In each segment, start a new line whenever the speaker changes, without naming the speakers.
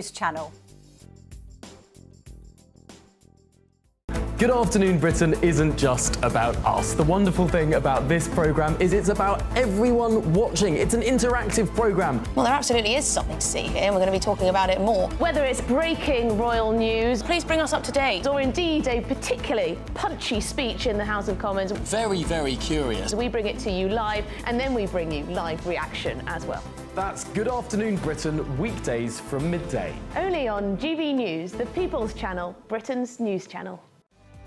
Channel.
Good Afternoon Britain isn't just about us. The wonderful thing about this programme is it's about everyone watching. It's an interactive programme.
Well, there absolutely is something to see here, and we're going to be talking about it more.
Whether it's breaking royal news,
Please bring us up to date.
or indeed a particularly punchy speech in the House of Commons,
Very, very curious.
we bring it to you live, and then we bring you live reaction as well.
That's Good Afternoon Britain, weekdays from midday.
Only on GB News, the People's Channel, Britain's news channel.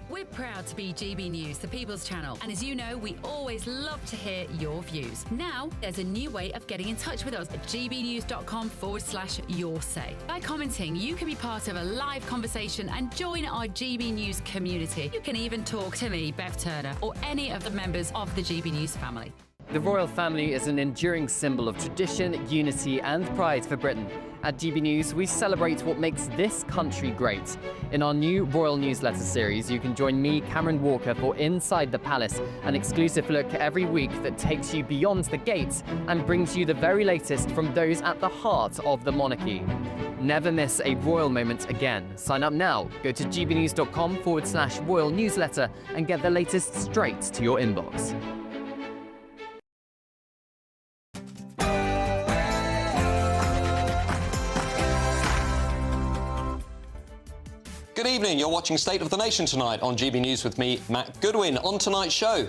We're proud to be GB News, the People's Channel, and as you know, we always love to hear your views. Now, there's a new way of getting in touch with us at gbnews.com/yoursay. By commenting, you can be part of a live conversation and join our GB News community. You can even talk to me, Bev Turner, or any of the members of the GB News family.
The royal family is an enduring symbol of tradition, unity and pride for Britain. At GB News, we celebrate what makes this country great. In our new royal newsletter series, you can join me, Cameron Walker, for Inside the Palace, an exclusive look every week that takes you beyond the gates and brings you the very latest from those at the heart of the monarchy. Never miss a royal moment again. Sign up now. Go to gbnews.com/royal newsletter and get the latest straight to your inbox.
Good evening, you're watching State of the Nation tonight on GB News with me, Matt Goodwin. On tonight's show,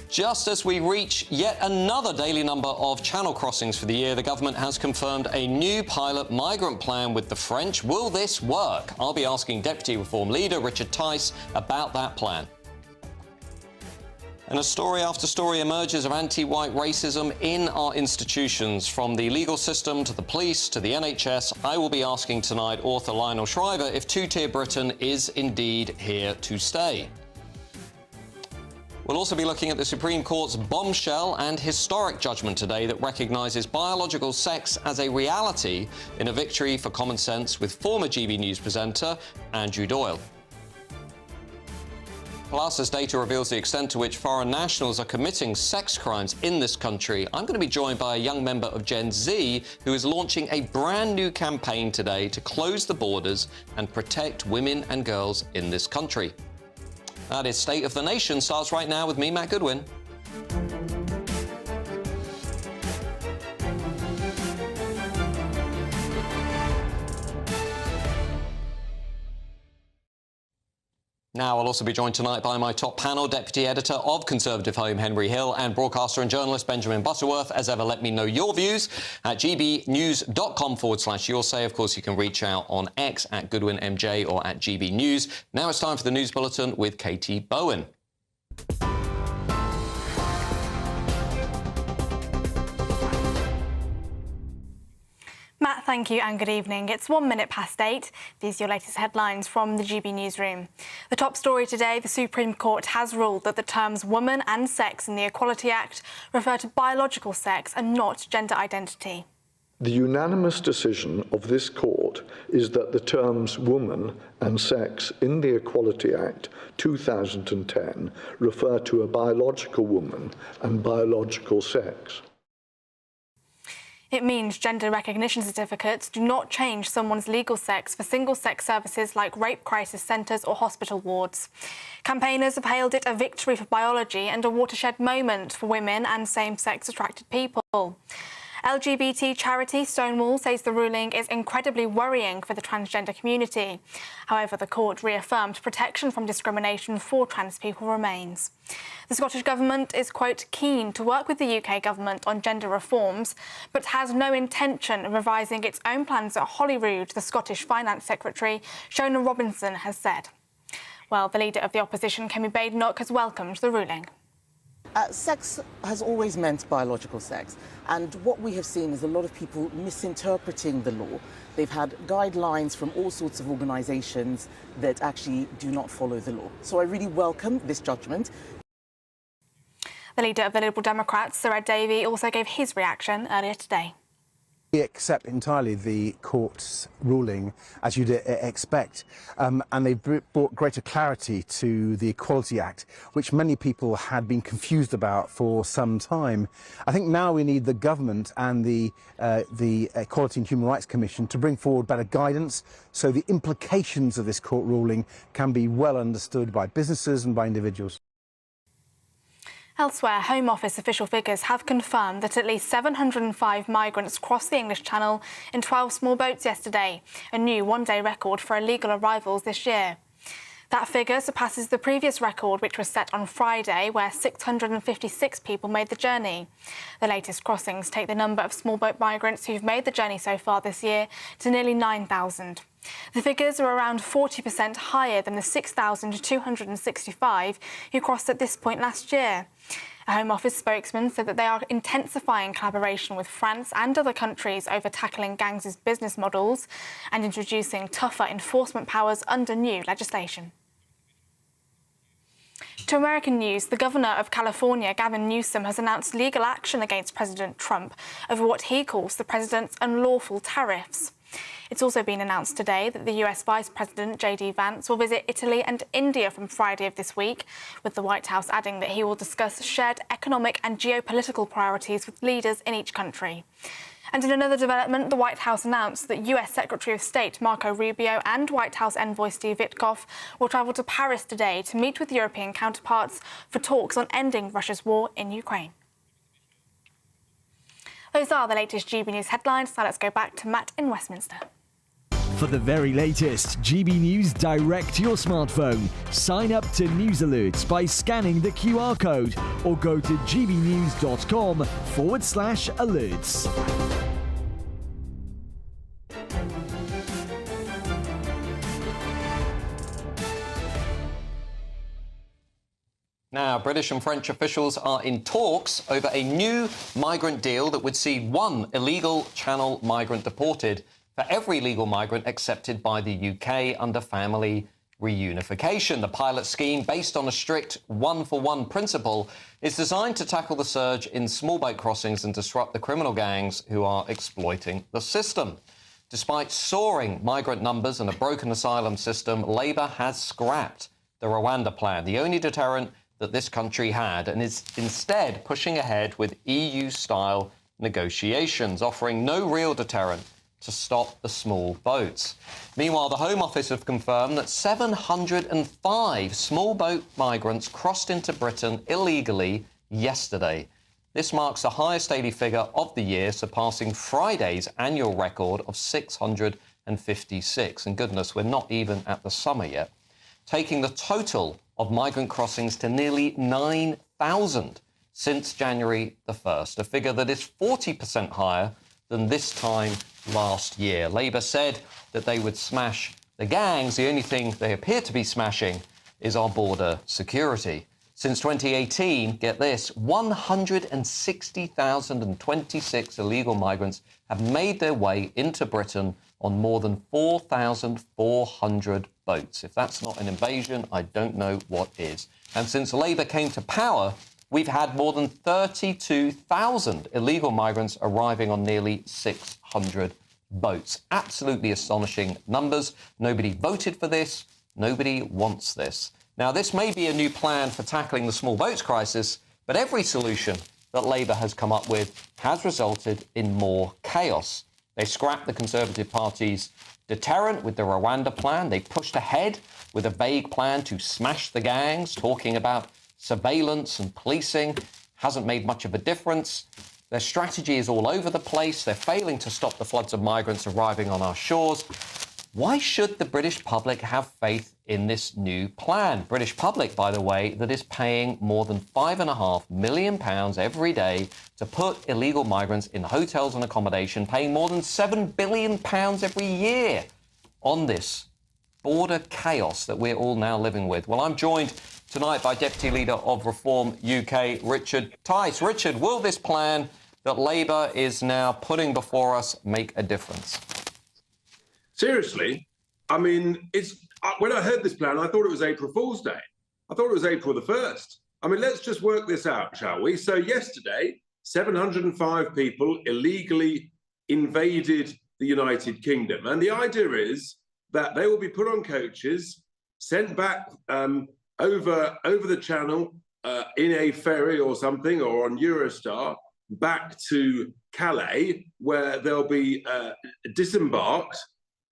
just as we reach yet another daily number of channel crossings for the year, the government has confirmed a new pilot migrant plan with the French. Will this work? I'll be asking Deputy Reform Leader Richard Tice about that plan. And a story after story emerges of anti-white racism in our institutions, from the legal system to the police to the NHS. I will be asking tonight author Lionel Shriver if two-tier Britain is indeed here to stay. We'll also be looking at the Supreme Court's bombshell and historic judgment today that recognises biological sex as a reality in a victory for common sense, with former GB News presenter Andrew Doyle. Plus, as data reveals the extent to which foreign nationals are committing sex crimes in this country, I'm going to be joined by a young member of Gen Z who is launching a brand new campaign today to close the borders and protect women and girls in this country. That is State of the Nation, starts right now with me, Matt Goodwin. Now, I'll also be joined tonight by my top panel, Deputy Editor of Conservative Home, Henry Hill, and broadcaster and journalist Benjamin Butterworth. As ever, let me know your views at gbnews.com/yoursay. Of course, you can reach out on X at GoodwinMJ or at GB News. Now it's time for the News Bulletin with Katie Bowen.
Matt, thank you and good evening. It's 1 minute past 8. These are your latest headlines from the GB Newsroom. The top story today, the Supreme Court has ruled that the terms woman and sex in the Equality Act refer to biological sex and not gender identity.
The unanimous decision of this court is that the terms woman and sex in the Equality Act 2010 refer to a biological woman and biological sex.
It means gender recognition certificates do not change someone's legal sex for single-sex services like rape crisis centres or hospital wards. Campaigners have hailed it a victory for biology and a watershed moment for women and same-sex attracted people. LGBT charity Stonewall says the ruling is incredibly worrying for the transgender community. However, the court reaffirmed protection from discrimination for trans people remains. The Scottish Government is, quote, keen to work with the UK Government on gender reforms, but has no intention of revising its own plans at Holyrood, the Scottish Finance Secretary, Shona Robinson, has said. Well, the leader of the opposition, Kemi Badenoch, has welcomed the ruling.
Sex has always meant biological sex, and what we have seen is a lot of people misinterpreting the law. They've had guidelines from all sorts of organisations that actually do not follow the law. So I really welcome this judgment.
The leader of the Liberal Democrats, Sir Ed Davey, also gave his reaction earlier today.
We accept entirely the court's ruling, as you'd expect, and they've brought greater clarity to the Equality Act, which many people had been confused about for some time. I think now we need the government and the Equality and Human Rights Commission to bring forward better guidance so the implications of this court ruling can be well understood by businesses and by individuals.
Elsewhere, Home Office official figures have confirmed that at least 705 migrants crossed the English Channel in 12 small boats yesterday, a new one-day record for illegal arrivals this year. That figure surpasses the previous record, which was set on Friday, where 656 people made the journey. The latest crossings take the number of small boat migrants who've made the journey so far this year to nearly 9,000. The figures are around 40% higher than the 6,265 who crossed at this point last year. A Home Office spokesman said that they are intensifying collaboration with France and other countries over tackling gangs' business models and introducing tougher enforcement powers under new legislation. To American news, the Governor of California, Gavin Newsom, has announced legal action against President Trump over what he calls the president's unlawful tariffs. It's also been announced today that the US Vice President J.D. Vance will visit Italy and India from Friday of this week, with the White House adding that he will discuss shared economic and geopolitical priorities with leaders in each country. And in another development, the White House announced that US Secretary of State Marco Rubio and White House envoy Steve Witkoff will travel to Paris today to meet with European counterparts for talks on ending Russia's war in Ukraine. Those are the latest GB News headlines. Now let's go back to Matt in Westminster.
For the very latest GB News direct to your smartphone, sign up to News Alerts by scanning the QR code or go to gbnews.com/alerts.
Now, British and French officials are in talks over a new migrant deal that would see one illegal Channel migrant deported for every legal migrant accepted by the UK under family reunification. The pilot scheme, based on a strict one-for-one principle, is designed to tackle the surge in small boat crossings and disrupt the criminal gangs who are exploiting the system. Despite soaring migrant numbers and a broken asylum system, Labour has scrapped the Rwanda plan, the only deterrent that this country had, and is instead pushing ahead with EU-style negotiations, offering no real deterrent to stop the small boats. Meanwhile, the Home Office have confirmed that 705 small boat migrants crossed into Britain illegally yesterday. This marks the highest daily figure of the year, surpassing Friday's annual record of 656. And goodness, we're not even at the summer yet, taking the total of migrant crossings to nearly 9,000 since January the 1st, a figure that is 40% higher than this time last year. Labour said that they would smash the gangs. The only thing they appear to be smashing is our border security. Since 2018, get this, 160,026 illegal migrants have made their way into Britain on more than 4,400 boats. If that's not an invasion, I don't know what is. And since Labour came to power, we've had more than 32,000 illegal migrants arriving on nearly 600 boats. Absolutely astonishing numbers. Nobody voted for this. Nobody wants this. Now, this may be a new plan for tackling the small boats crisis, but every solution that Labour has come up with has resulted in more chaos. They scrapped the Conservative Party's deterrent with the Rwanda plan. They pushed ahead with a vague plan to smash the gangs, talking about surveillance and policing. Hasn't made much of a difference. Their strategy is all over the place. They're failing to stop the floods of migrants arriving on our shores. Why should the British public have faith in this new plan? British public, by the way, that is paying more than £5.5 million every day to put illegal migrants in hotels and accommodation, paying more than £7 billion every year on this border chaos that we're all now living with. Well, I'm joined tonight by Deputy Leader of Reform UK, Richard Tice. Richard, will this plan that Labour is now putting before us make a difference?
Seriously, I mean, when I heard this plan, I thought it was April Fool's Day. I thought it was April the 1st. I mean, let's just work this out, shall we? So yesterday, 705 people illegally invaded the United Kingdom. And the idea is that they will be put on coaches, sent back over the channel in a ferry or something, or on Eurostar, back to Calais, where they'll be disembarked.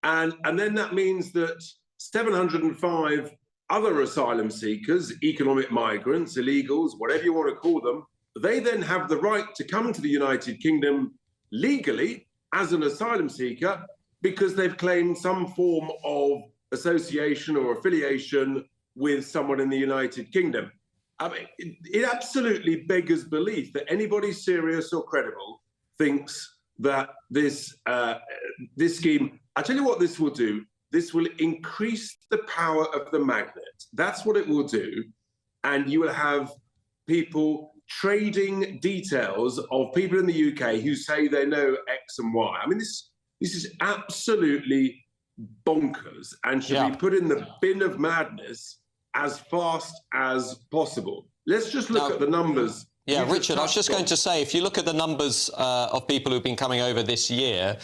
And then that means that 705 other asylum seekers, economic migrants, illegals, whatever you want to call them, they then have the right to come to the United Kingdom legally as an asylum seeker because they've claimed some form of association or affiliation with someone in the United Kingdom. I mean, it absolutely beggars belief that anybody serious or credible thinks that this scheme, I tell you what this will do, this will increase the power of the magnet. That's what it will do. And you will have people trading details of people in the UK who say they know X and Y. I mean, this is absolutely bonkers and should be put in the bin of madness as fast as possible. Let's just look at the numbers.
Yeah, Richard, I was just going to say, if you look at the numbers of people who've been coming over this year,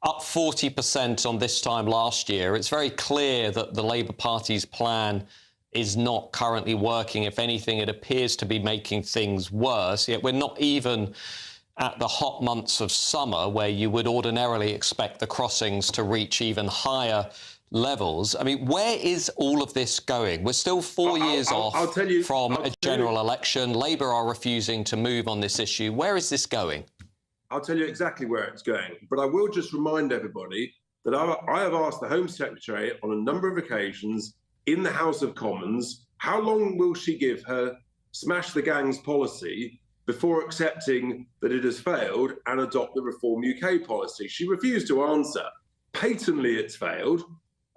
up 40% on this time last year, it's very clear that the Labour Party's plan is not currently working. If anything, it appears to be making things worse. Yet we're not even at the hot months of summer where you would ordinarily expect the crossings to reach even higher levels. I mean, where is all of this going? We're still 4 years off from a general election. Labour are refusing to move on this issue. Where is this going?
I'll tell you exactly where it's going. But I will just remind everybody that I have asked the Home Secretary on a number of occasions in the House of Commons, how long will she give her smash the gangs policy before accepting that it has failed and adopt the Reform UK policy? She refused to answer. Patently, it's failed.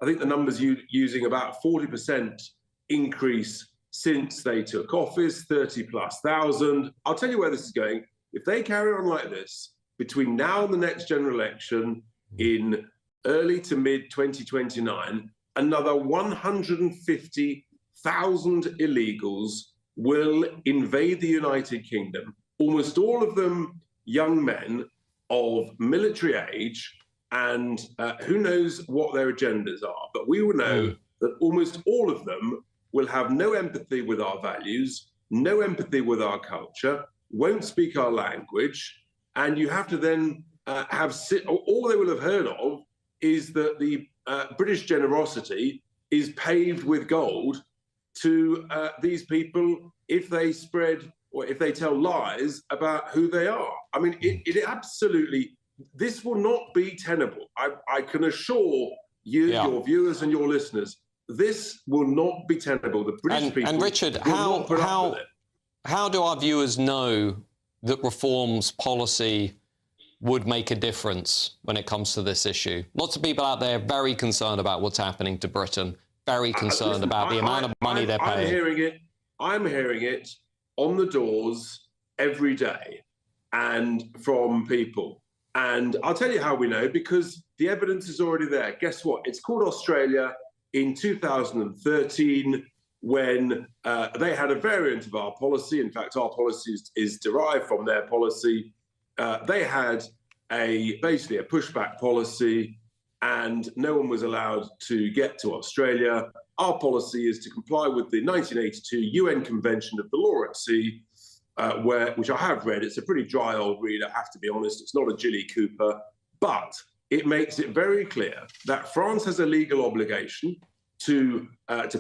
I think the numbers using about 40% increase since they took office, 30,000+. I'll tell you where this is going. If they carry on like this, between now and the next general election in early to mid 2029, another 150,000 illegals will invade the United Kingdom, almost all of them young men of military age, and who knows what their agendas are. But we will know that almost all of them will have no empathy with our values, no empathy with our culture, won't speak our language, and you have to then all they will have heard of is that the British generosity is paved with gold to these people if they spread or if they tell lies about who they are. I mean, it absolutely, this will not be tenable. I can assure you, your viewers and your listeners, this will not be tenable. The British people
and Richard,
will not put up with it.
How do our viewers know that Reform's policy would make a difference when it comes to this issue? Lots of people out there very concerned about what's happening to Britain, very concerned about the amount of money they're paying.
I'm hearing it on the doors every day and from people. And I'll tell you how we know, because the evidence is already there. Guess what? It's called Australia in 2013, when they had a variant of our policy. In fact, our policy is derived from their policy. They had basically a pushback policy, and no one was allowed to get to Australia. Our policy is to comply with the 1982 UN Convention of the Law at Sea, which I have read. It's a pretty dry old read, I have to be honest. It's not a Jilly Cooper, but it makes it very clear that France has a legal obligation to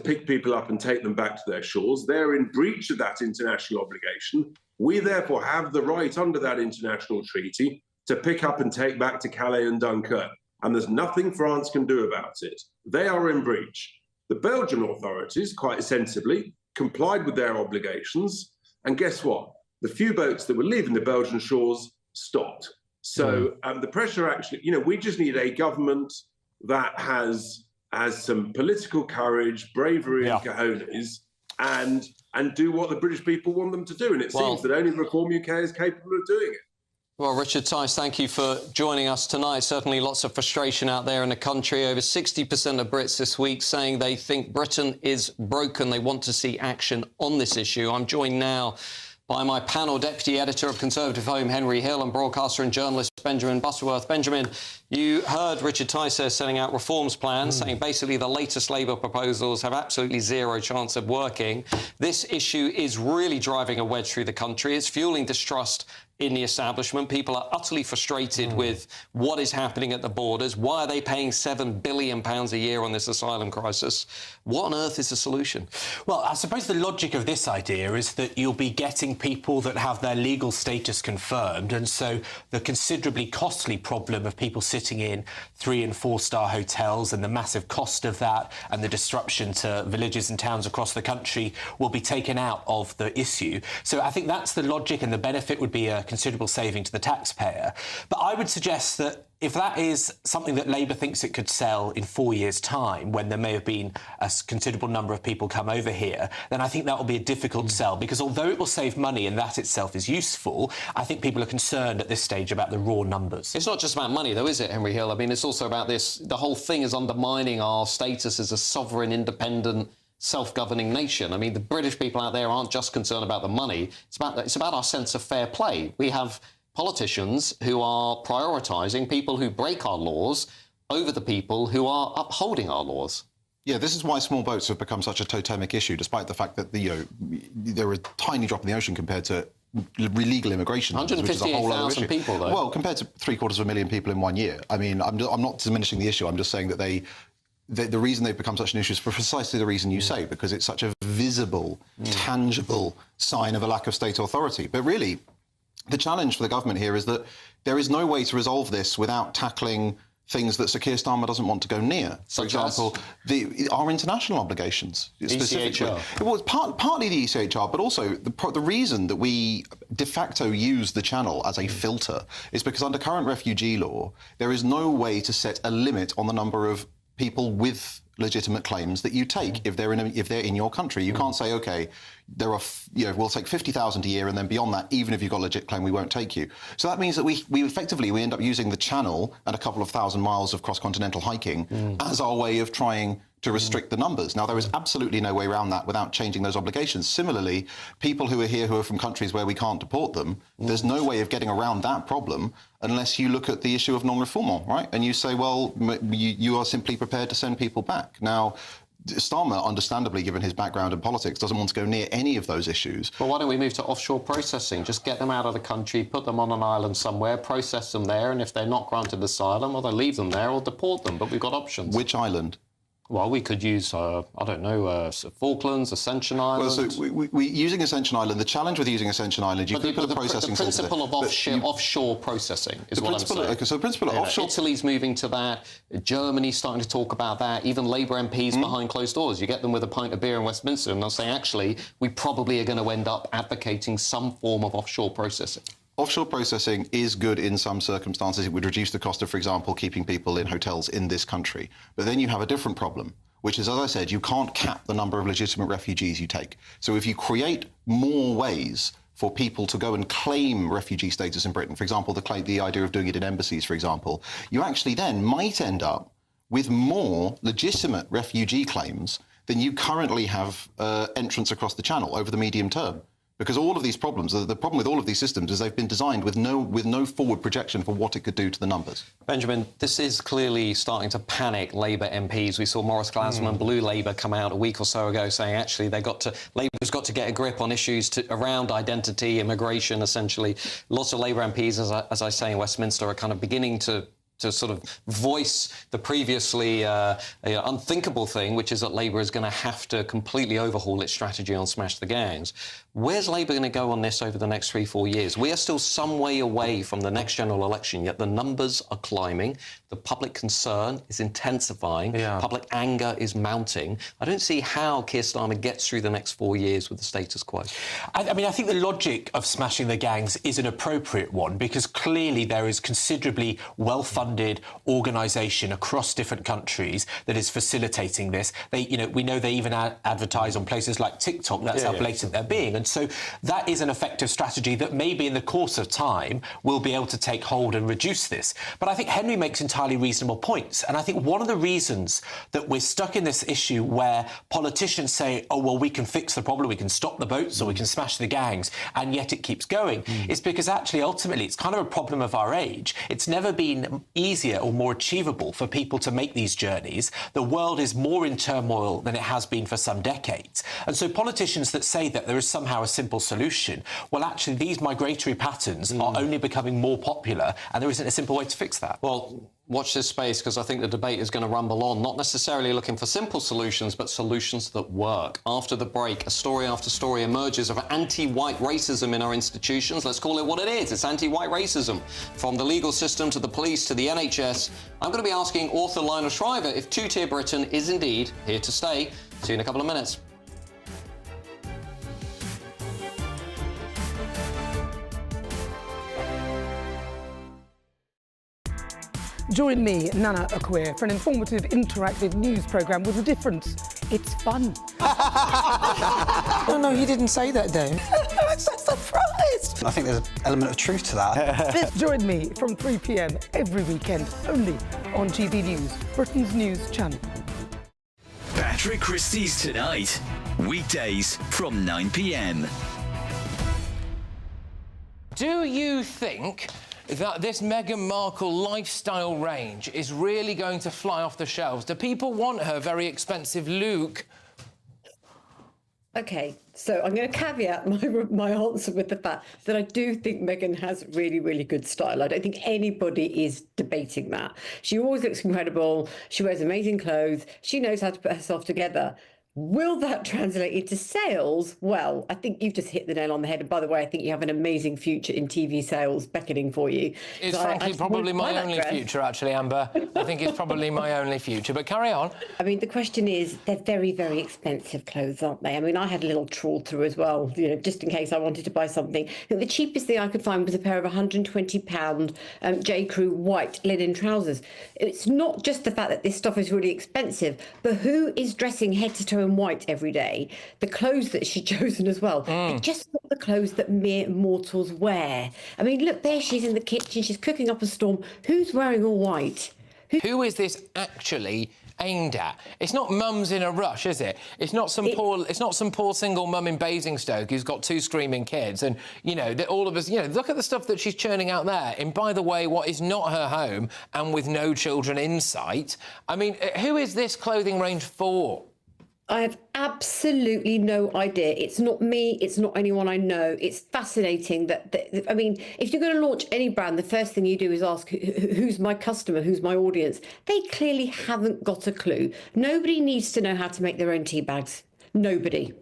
pick people up and take them back to their shores. They're in breach of that international obligation. We therefore have the right under that international treaty to pick up and take back to Calais and Dunkirk. And there's nothing France can do about it. They are in breach. The Belgian authorities, quite sensibly, complied with their obligations. And guess what? The few boats that were leaving the Belgian shores stopped. So the pressure actually, we just need a government that has some political courage, bravery and cojones, and do what the British people want them to do. And it seems that only Reform UK is capable of doing it.
Well, Richard Tice, thank you for joining us tonight. Certainly lots of frustration out there in the country. Over 60% of Brits this week saying they think Britain is broken. They want to see action on this issue. I'm joined now by my panel, Deputy Editor of Conservative Home, Henry Hill, and broadcaster and journalist Benjamin Butterworth. Benjamin, you heard Richard Tyser setting out reforms plans, saying basically the latest Labour proposals have absolutely zero chance of working. This issue is really driving a wedge through the country. It's fuelling distrust in the establishment. People are utterly frustrated with what is happening at the borders. Why are they paying £7 billion a year on this asylum crisis? What on earth is the solution?
Well, I suppose the logic of this idea is that you'll be getting people that have their legal status confirmed, and so the considerably costly problem of people sitting in 3- and 4-star hotels and the massive cost of that and the disruption to villages and towns across the country will be taken out of the issue. So I think that's the logic, and the benefit would be a considerable saving to the taxpayer. But I would suggest that if that is something that Labour thinks it could sell in 4 years' time, when there may have been a considerable number of people come over here, then I think that will be a difficult sell, because although it will save money and that itself is useful, I think people are concerned at this stage about the raw numbers.
It's not just about money, though, is it, Henry Hill? I mean, it's also about this. The whole thing is undermining our status as a sovereign, independent, self-governing nation. I mean, the British people out there aren't just concerned about the money. It's about our sense of fair play. We have politicians who are prioritising people who break our laws over the people who are upholding our laws.
Yeah, this is why small boats have become such a totemic issue, despite the fact that they're a tiny drop in the ocean compared to illegal immigration.
158,000 people, though.
Well, compared to 750,000 people in 1 year. I mean, I'm not diminishing the issue. I'm just saying that the reason they've become such an issue is for precisely the reason you say, because it's such a visible, tangible sign of a lack of state authority. But really, the challenge for the government here is that there is no way to resolve this without tackling things that Sir Keir Starmer doesn't want to go near. For example, our international obligations. Specifically.
ECHR.
Well, partly the ECHR, but also the reason that we de facto use the Channel as a filter is because under current refugee law, there is no way to set a limit on the number of people with legitimate claims that you take if they're in your country. You can't say, OK, there are, we'll take 50,000 a year, and then beyond that, even if you've got a legit claim, we won't take you. So that means that we effectively end up using the Channel and a couple of thousand miles of cross-continental hiking as our way of trying to restrict the numbers. Now, there is absolutely no way around that without changing those obligations. Similarly, people who are here who are from countries where we can't deport them, there's no way of getting around that problem unless you look at the issue of non-refoulement, right? And you say, well, you are simply prepared to send people back. Now, Starmer, understandably, given his background in politics, doesn't want to go near any of those issues.
Well, why don't we move to offshore processing? Just get them out of the country, put them on an island somewhere, process them there, and if they're not granted asylum, or they leave them there or deport them. But we've got options.
Which island?
Well, we could use, I don't know, Falklands, Ascension Island.
Well, so we using Ascension Island, the challenge with using Ascension Island, you could put the processing...
The principle of offshore processing is what I'm saying.
Okay, so the principle of offshore...
Italy's moving to that. Germany's starting to talk about that. Even Labour MPs behind closed doors. You get them with a pint of beer in Westminster and they'll say, actually, we probably are going to end up advocating some form of offshore processing.
Offshore processing is good in some circumstances. It would reduce the cost of, for example, keeping people in hotels in this country. But then you have a different problem, which is, as I said, you can't cap the number of legitimate refugees you take. So if you create more ways for people to go and claim refugee status in Britain, for example, the idea of doing it in embassies, for example, you actually then might end up with more legitimate refugee claims than you currently have entrants across the Channel over the medium term. Because all of these problems, the problem with all of these systems is they've been designed with no forward projection for what it could do to the numbers.
Benjamin, this is clearly starting to panic Labour MPs. We saw Maurice Glasman, Blue Labour, come out a week or so ago saying, actually, Labour's got to get a grip on issues around identity, immigration, essentially. Lots of Labour MPs, as I say, in Westminster, are kind of beginning to sort of voice the previously unthinkable thing, which is that Labour is going to have to completely overhaul its strategy on Smash the Gangs. Where's Labour going to go on this over the next 3-4 years? We are still some way away from the next general election, yet the numbers are climbing. The public concern is intensifying. Public anger is mounting. I don't see how Keir Starmer gets through the next 4 years with the status quo.
I mean, I think the logic of smashing the gangs is an appropriate one, because clearly there is considerably well-funded funded organisation across different countries that is facilitating this. They, you know, we know they even advertise on places like TikTok. That's how blatant they're being. And so that is an effective strategy that maybe in the course of time will be able to take hold and reduce this. But I think Henry makes entirely reasonable points. And I think one of the reasons that we're stuck in this issue where politicians say, oh, well, we can fix the problem, we can stop the boats or we can smash the gangs, and yet it keeps going, is because actually, ultimately, it's kind of a problem of our age. It's never been easier or more achievable for people to make these journeys. The world is more in turmoil than it has been for some decades. And so politicians that say that there is somehow a simple solution, well, actually, these migratory patterns are only becoming more popular, and there isn't a simple way to fix that.
Well, watch this space, because I think the debate is going to rumble on, not necessarily looking for simple solutions, but solutions that work. After the break, a story after story emerges of anti-white racism in our institutions. Let's call it what it is. It's anti-white racism. From the legal system to the police to the NHS. I'm going to be asking author Lionel Shriver if two-tier Britain is indeed here to stay. See you in a couple of minutes.
Join me, Nana Akwe, for an informative, interactive news programme with a difference. It's fun.
No, he didn't say that, Dave.
I'm so surprised.
I think there's an element of truth to that.
Join me from 3 p.m. every weekend, only on GB News, Britain's news channel.
Patrick Christie's Tonight, weekdays from 9 p.m.
Do you think that this Meghan Markle lifestyle range is really going to fly off the shelves? Do people want her very expensive look?
OK, so I'm going to caveat my answer with the fact that I do think Meghan has really, really good style. I don't think anybody is debating that. She always looks incredible. She wears amazing clothes. She knows how to put herself together. Will that translate into sales? Well, I think you've just hit the nail on the head. And by the way, I think you have an amazing future in TV sales beckoning for you.
It's frankly probably my only future, actually, Amber. I think it's probably my only future. But carry on.
I mean, the question is, they're very, very expensive clothes, aren't they? I mean, I had a little trawl through as well, you know, just in case I wanted to buy something. I think the cheapest thing I could find was a pair of £120 J. Crew white linen trousers. It's not just the fact that this stuff is really expensive, but who is dressing head to toe in white every day? The clothes that she's chosen as well are just not the clothes that mere mortals wear. I mean, look, there she is in the kitchen, she's cooking up a storm. Who's wearing all white?
Who is this actually aimed at? It's not mums in a rush, is it? It's not some poor single mum in Basingstoke who's got 2 screaming kids, and you know that all of us, you know, look at the stuff that she's churning out there. And by the way, what is not her home and with no children in sight. I mean, who is this clothing range for?
I have absolutely no idea. It's not me. It's not anyone I know. It's fascinating that I mean, if you're going to launch any brand, the first thing you do is ask who's my customer, who's my audience. They clearly haven't got a clue. Nobody needs to know how to make their own tea bags. Nobody.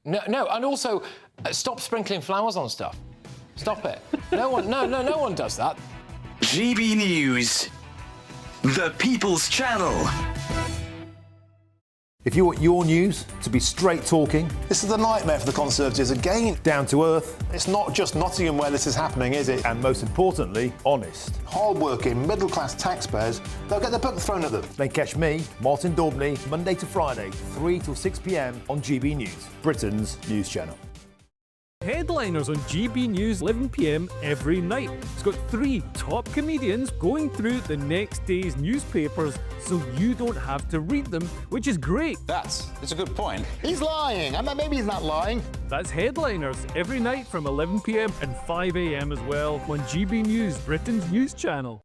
No, and also stop sprinkling flowers on stuff. Stop it. No one does that.
GB News, the People's Channel.
If you want your news to be straight talking... This is a nightmare for the Conservatives again. Down to earth. It's not just Nottingham where this is happening, is it? And most importantly, honest. Hard-working, middle-class taxpayers, they'll get their book thrown at them. Then catch me, Martin Daubney, Monday to Friday, 3 till 6 p.m. on GB News, Britain's news channel.
Headliners on GB News 11 p.m. every night. It's got 3 top comedians going through the next day's newspapers so you don't have to read them, which is great.
It's a good point. He's lying. Maybe he's not lying.
That's Headliners every night from 11 p.m. and 5 a.m. as well on GB News, Britain's news channel.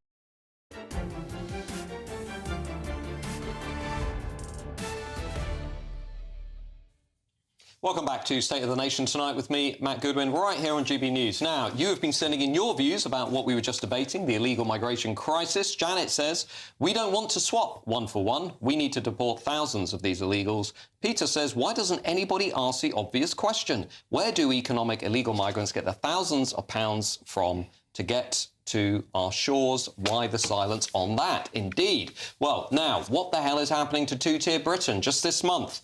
Welcome back to State of the Nation tonight with me, Matt Goodwin, right here on GB News. Now, you have been sending in your views about what we were just debating, the illegal migration crisis. Janet says, we don't want to swap 1 for 1. We need to deport thousands of these illegals. Peter says, why doesn't anybody ask the obvious question? Where do economic illegal migrants get the thousands of pounds from to get to our shores? Why the silence on that? Indeed. Well, now, what the hell is happening to two-tier Britain just this month?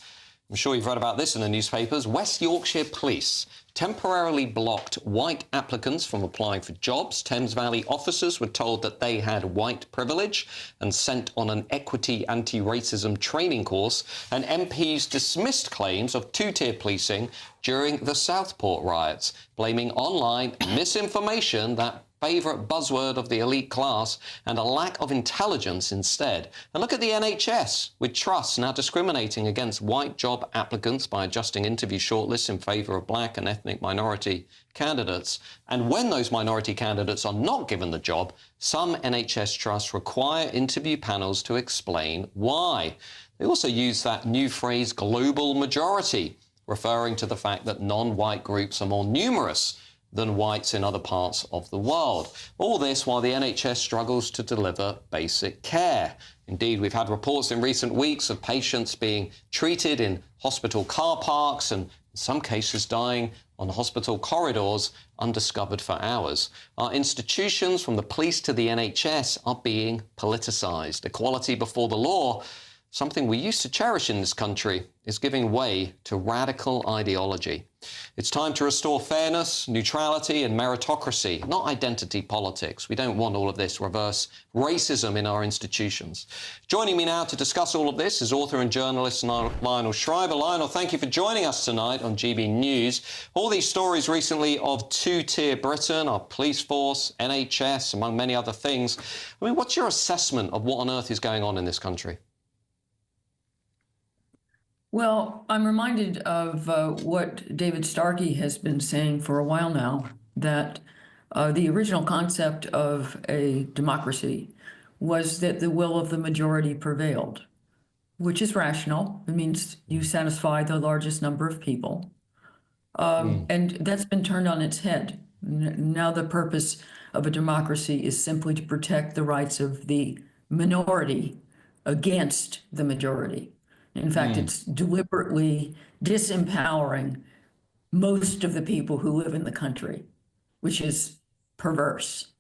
I'm sure you've read about this in the newspapers. West Yorkshire Police temporarily blocked white applicants from applying for jobs. Thames Valley officers were told that they had white privilege and sent on an equity anti-racism training course. And MPs dismissed claims of two-tier policing during the Southport riots, blaming online misinformation, that favourite buzzword of the elite class, and a lack of intelligence instead. And look at the NHS, with trusts now discriminating against white job applicants by adjusting interview shortlists in favour of black and ethnic minority candidates. And when those minority candidates are not given the job, some NHS trusts require interview panels to explain why. They also use that new phrase, global majority, referring to the fact that non-white groups are more numerous than whites in other parts of the world. All this while the NHS struggles to deliver basic care. Indeed, we've had reports in recent weeks of patients being treated in hospital car parks and in some cases dying on hospital corridors undiscovered for hours. Our institutions, from the police to the NHS, are being politicised. Equality before the law, something we used to cherish in this country, is giving way to radical ideology. It's time to restore fairness, neutrality and meritocracy, not identity politics. We don't want all of this reverse racism in our institutions. Joining me now to discuss all of this is author and journalist Lionel Schreiber. Lionel, thank you for joining us tonight on GB News. All these stories recently of two-tier Britain, our police force, NHS, among many other things. I mean, what's your assessment of what on earth is going on in this country?
Well, I'm reminded of what David Starkey has been saying for a while now, that the original concept of a democracy was that the will of the majority prevailed, which is rational. It means you satisfy the largest number of people. And that's been turned on its head. Now the purpose of a democracy is simply to protect the rights of the minority against the majority. In fact, it's deliberately disempowering most of the people who live in the country, which is perverse.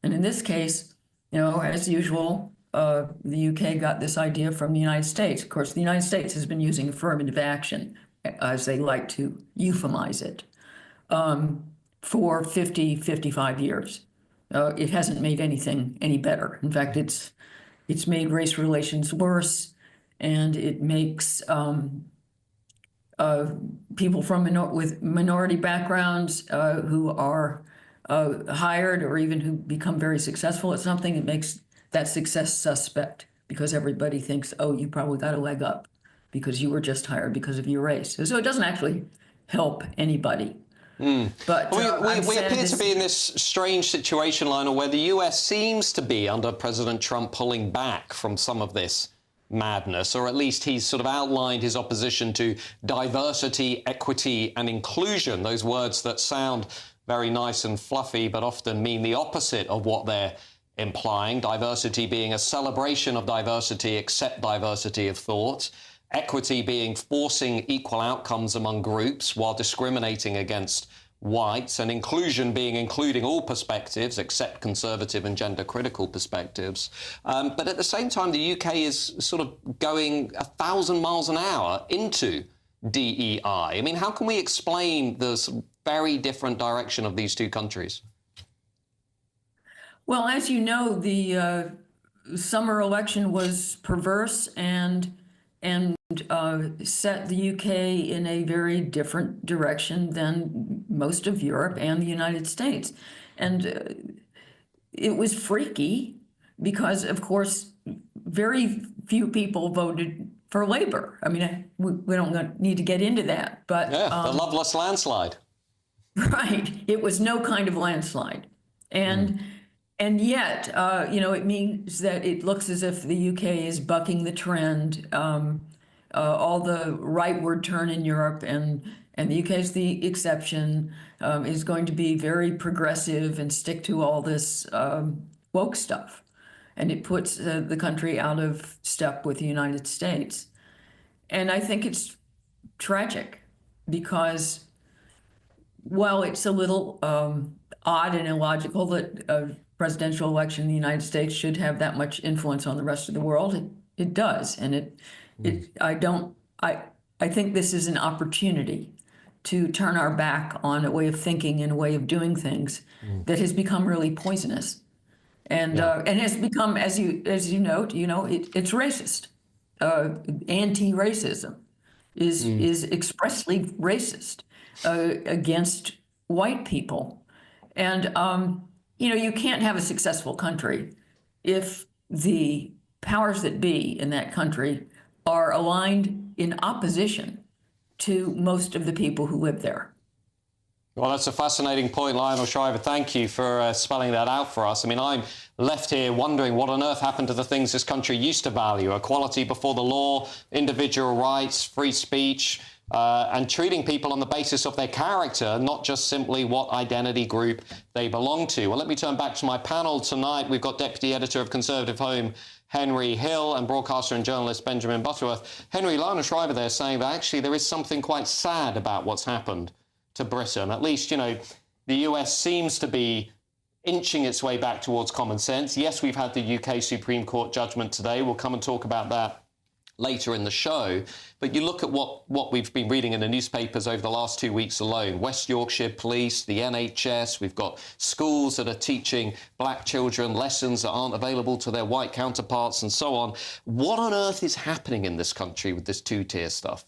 And in this case, you know, as usual, the UK got this idea from the United States. Of course, the United States has been using affirmative action, as they like to euphemize it, for 50, 55 years. It hasn't made anything any better. In fact, it's made race relations worse. And it makes people with minority backgrounds who are hired or even who become very successful at something, it makes that success suspect because everybody thinks, oh, you probably got a leg up because you were just hired because of your race. So it doesn't actually help anybody. But
we appear to be in this strange situation, Lionel, where the US seems to be, under President Trump, pulling back from some of this madness, or at least he's sort of outlined his opposition to diversity, equity and inclusion, those words that sound very nice and fluffy but often mean the opposite of what they're implying. Diversity being a celebration of diversity, accept diversity of thought. Equity being forcing equal outcomes among groups while discriminating against whites, and inclusion being including all perspectives except conservative and gender critical perspectives. But at the same time, the UK is sort of going 1,000 miles an hour into DEI. I mean, how can we explain this very different direction of these two countries?
Well, as you know, the summer election was perverse and set the UK in a very different direction than most of Europe and the United States. And it was freaky because, of course, very few people voted for Labour. I mean, we don't need to get into that, but...
Yeah, the loveless landslide.
Right. It was no kind of landslide. And yet, you know, it means that it looks as if the UK is bucking the trend. All the rightward turn in Europe, and the UK is the exception, is going to be very progressive and stick to all this woke stuff. And it puts the country out of step with the United States. And I think it's tragic because while it's a little odd and illogical that a presidential election in the United States should have that much influence on the rest of the world, it does. And I think this is an opportunity to turn our back on a way of thinking and a way of doing things that has become really poisonous, and has become, as you note, it's racist. Anti-racism is expressly racist against white people, and you can't have a successful country if the powers that be in that country are aligned in opposition to most of the people who live there.
Well, that's a fascinating point, Lionel Shriver. Thank you for spelling that out for us. I mean, I'm left here wondering what on earth happened to the things this country used to value: equality before the law, individual rights, free speech, and treating people on the basis of their character, not just simply what identity group they belong to. Well, let me turn back to my panel tonight. We've got Deputy Editor of Conservative Home, Henry Hill, and broadcaster and journalist Benjamin Butterworth. Henry, Lionel Shriver there saying that actually there is something quite sad about what's happened to Britain. At least, the US seems to be inching its way back towards common sense. Yes, we've had the UK Supreme Court judgment today. We'll come and talk about that later in the show. But you look at what we've been reading in the newspapers over the last 2 weeks alone. West Yorkshire Police, the NHS, we've got schools that are teaching black children lessons that aren't available to their white counterparts and so on. What on earth is happening in this country with this two-tier stuff?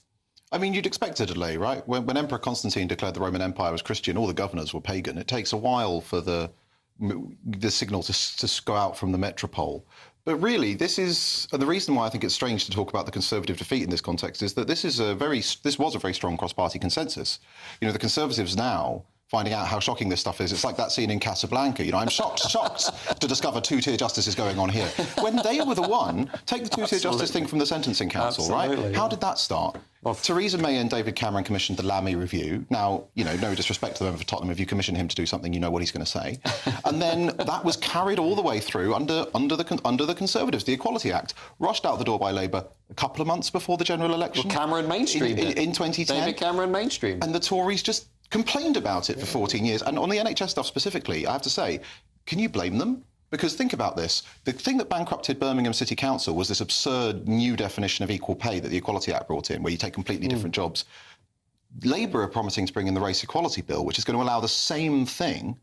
I mean, you'd expect a delay, right? When Emperor Constantine declared the Roman Empire was Christian, all the governors were pagan. It takes a while for the signal to go out from the metropole. But really, this is the reason why I think it's strange to talk about the Conservative defeat in this context is that this was a very strong cross-party consensus. The Conservatives now, finding out how shocking this stuff is, it's like that scene in Casablanca. I'm shocked to discover two-tier justice is going on here. When they were the one, take the two-tier justice thing from the Sentencing Council, right? How did that start? Well, Theresa May and David Cameron commissioned the Lammy Review. Now, no disrespect to the member for Tottenham, if you commission him to do something, you know what he's going to say. And then that was carried all the way through under the Conservatives. The Equality Act, rushed out the door by Labour a couple of months before the general election.
Well, Cameron mainstreamed it.
In 2010.
David Cameron mainstreamed.
And the Tories just complained about it for 14 years. And on the NHS stuff specifically, I have to say, can you blame them? Because think about this. The thing that bankrupted Birmingham City Council was this absurd new definition of equal pay that the Equality Act brought in, where you take completely different jobs. Labour are promising to bring in the Race Equality Bill, which is going to allow the same thing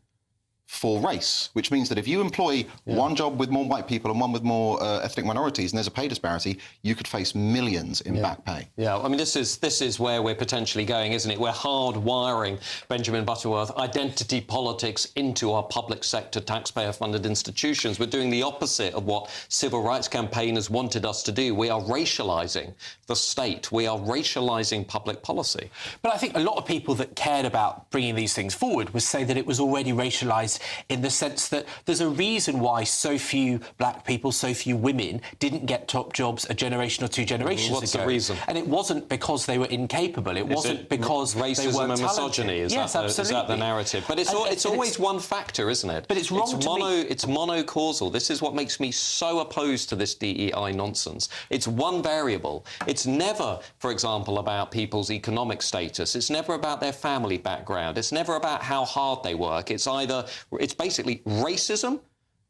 for race, which means that if you employ one job with more white people and one with more ethnic minorities, and there's a pay disparity, you could face millions in back pay.
Yeah, I mean, this is where we're potentially going, isn't it? We're hardwiring, Benjamin Butterworth, identity politics into our public sector, taxpayer-funded institutions. We're doing the opposite of what civil rights campaigners wanted us to do. We are racialising the state. We are racialising public policy.
But I think a lot of people that cared about bringing these things forward would say that it was already racialised in the sense that there's a reason why so few black people, so few women didn't get top jobs a generation or two generations ago.
What's the reason?
And it wasn't because they were incapable. It wasn't because
racism
they weren't
and misogyny. Is that the narrative? But it's always one factor, isn't it?
But it's wrong
It's monocausal. This is what makes me so opposed to this DEI nonsense. It's one variable. It's never, for example, about people's economic status. It's never about their family background. It's never about how hard they work. It's basically racism,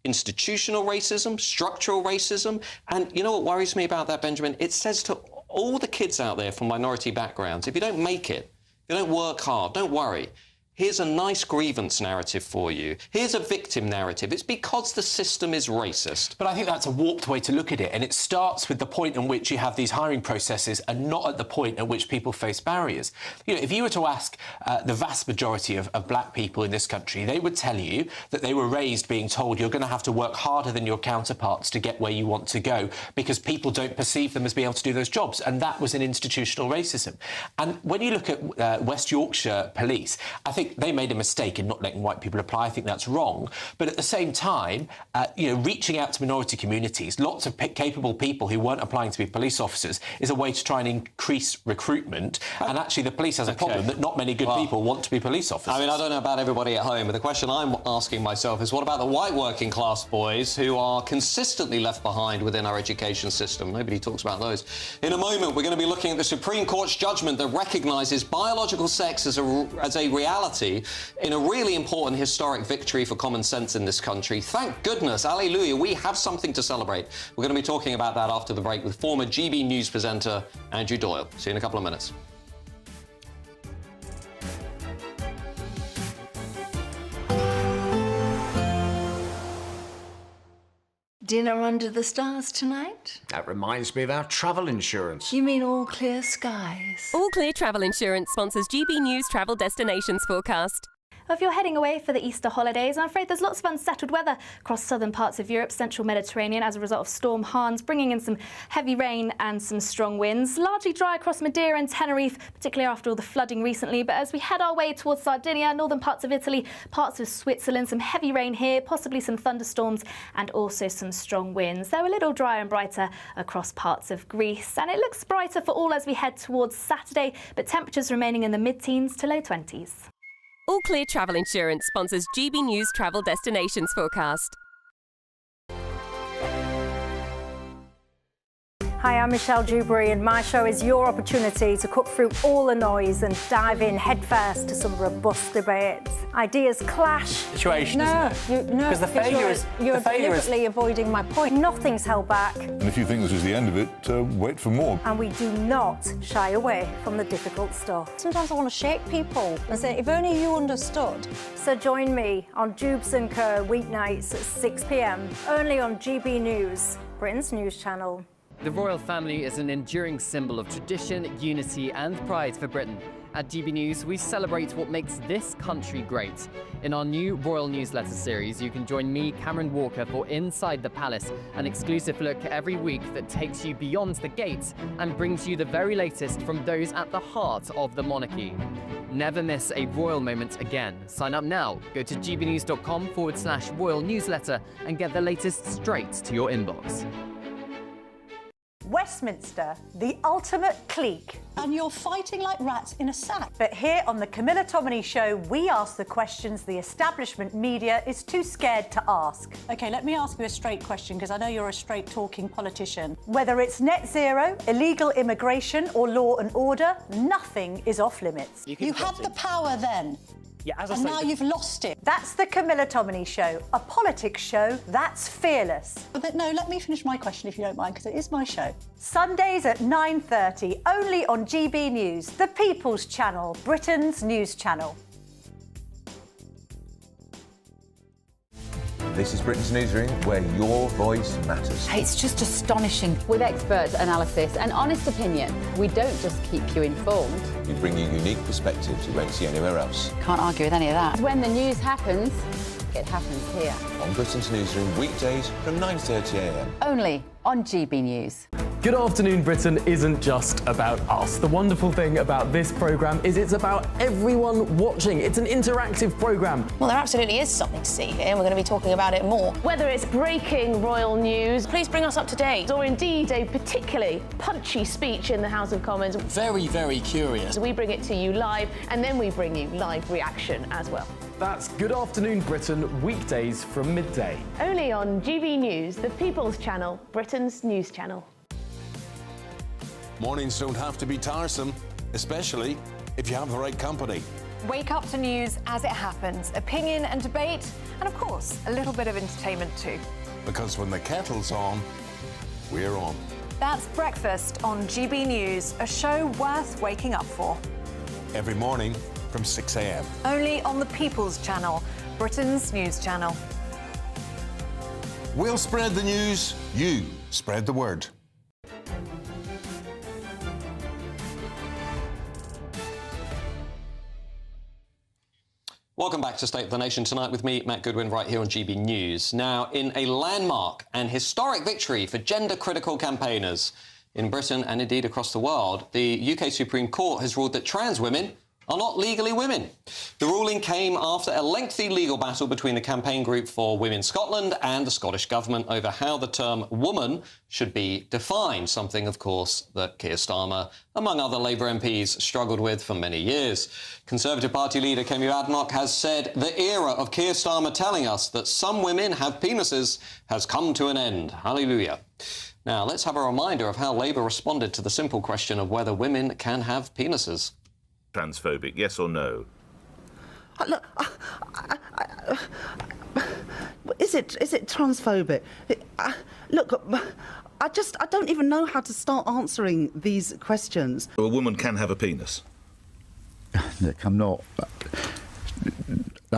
institutional racism, structural racism. And you know what worries me about that, Benjamin? It says to all the kids out there from minority backgrounds, if you don't make it, if you don't work hard, don't worry. Here's a nice grievance narrative for you. Here's a victim narrative. It's because the system is racist.
But I think that's a warped way to look at it. And it starts with the point in which you have these hiring processes and not at the point at which people face barriers. If you were to ask the vast majority of black people in this country, they would tell you that they were raised being told you're going to have to work harder than your counterparts to get where you want to go because people don't perceive them as being able to do those jobs. And that was an institutional racism. And when you look at West Yorkshire Police, I think they made a mistake in not letting white people apply. I think that's wrong. But at the same time, reaching out to minority communities, lots of capable people who weren't applying to be police officers is a way to try and increase recruitment. And actually, the police has a problem that not many good people want to be police officers.
I mean, I don't know about everybody at home, but the question I'm asking myself is what about the white working class boys who are consistently left behind within our education system? Nobody talks about those. In a moment, we're going to be looking at the Supreme Court's judgment that recognises biological sex as a reality in a really important historic victory for common sense in this country. Thank goodness, alleluia, we have something to celebrate. We're going to be talking about that after the break with former GB News presenter Andrew Doyle. See you in a couple of minutes.
Dinner under the stars tonight?
That reminds me of our travel insurance.
You mean all clear skies?
All Clear Travel Insurance sponsors GB News travel destinations forecast.
If you're heading away for the Easter holidays, I'm afraid there's lots of unsettled weather across southern parts of Europe, central Mediterranean, as a result of Storm Hans, bringing in some heavy rain and some strong winds. Largely dry across Madeira and Tenerife, particularly after all the flooding recently. But as we head our way towards Sardinia, northern parts of Italy, parts of Switzerland, some heavy rain here, possibly some thunderstorms and also some strong winds. They're a little drier and brighter across parts of Greece. And it looks brighter for all as we head towards Saturday, but temperatures remaining in the mid-teens to low 20s.
All Clear Travel Insurance sponsors GB News travel destinations forecast.
Hi, I'm Michelle Dewberry, and my show is your opportunity to cut through all the noise and dive in headfirst to some robust debates. Ideas clash.
Situation, isn't it?
No,
because the failure is
you're deliberately avoiding my point. Nothing's held back,
And if you think this is the end of it, wait for more.
and we do not shy away from the difficult stuff. Sometimes I want to shake people and say, if only you understood. So join me on Dubes & Co. weeknights at 6 p.m, only on GB News, Britain's news channel.
The royal family is an enduring symbol of tradition, unity and pride for Britain. At GB News, we celebrate what makes this country great. In our new royal newsletter series, you can join me, Cameron Walker, for Inside the Palace, an exclusive look every week that takes you beyond the gates and brings you the very latest from those at the heart of the monarchy. Never miss a royal moment again. Sign up now. Go to gbnews.com/royal newsletter and get the latest straight to your inbox.
Westminster, the ultimate clique. And you're fighting like rats in a sack. But here on the Camilla Tominey Show, we ask the questions the establishment media is too scared to ask. OK, let me ask you a straight question, because I know you're a straight-talking politician. Whether it's net zero, illegal immigration or law and order, nothing is off limits. You had the power then.
Yeah, as I
And
say,
now you've lost it. That's the Camilla Tominey Show, a politics show that's fearless. But no, let me finish my question if you don't mind, because it is my show. Sundays at 9:30, only on GB News, the People's Channel, Britain's news channel.
This is Britain's Newsroom, where your voice matters.
It's just astonishing. With expert analysis and honest opinion, we don't just keep you informed.
We bring you unique perspectives you won't see anywhere else.
Can't argue with any of that. When the news happens, it happens here.
On Britain's Newsroom, weekdays from 9:30 a.m.
Only on GB News.
Good Afternoon Britain isn't just about us. The wonderful thing about this programme is it's about everyone watching. It's an interactive programme.
Well, there absolutely is something to see here, and we're going to be talking about it more.
Whether it's breaking royal news,
Please bring us up to date.
or indeed a particularly punchy speech in the House of Commons,
very, very curious.
we bring it to you live, and then we bring you live reaction as well.
That's Good Afternoon Britain, weekdays from midday.
Only on GB News, the People's Channel, Britain's news channel.
Mornings don't have to be tiresome, especially if you have the right company.
Wake up to news as it happens, opinion and debate, and of course, a little bit of entertainment too.
Because when the kettle's on, we're on.
That's Breakfast on GB News, a show worth waking up for.
Every morning from 6 a.m.
Only on the People's Channel, Britain's news channel.
We'll spread the news, you spread the word.
Welcome back to State of the Nation tonight with me, Matt Goodwin, right here on GB News. Now, in a landmark and historic victory for gender-critical campaigners in Britain and indeed across the world, the UK Supreme Court has ruled that trans women are not legally women. The ruling came after a lengthy legal battle between the campaign group for Women Scotland and the Scottish Government over how the term woman should be defined, something, of course, that Keir Starmer, among other Labour MPs, struggled with for many years. Conservative Party leader Kemi Badenoch has said the era of Keir Starmer telling us that some women have penises has come to an end. Hallelujah. Now, let's have a reminder of how Labour responded to the simple question of whether women can have penises.
Transphobic, yes or no?
Look, is it transphobic? Look, I don't even know how to start answering these questions.
A woman can have a penis.
Nick, I'm not.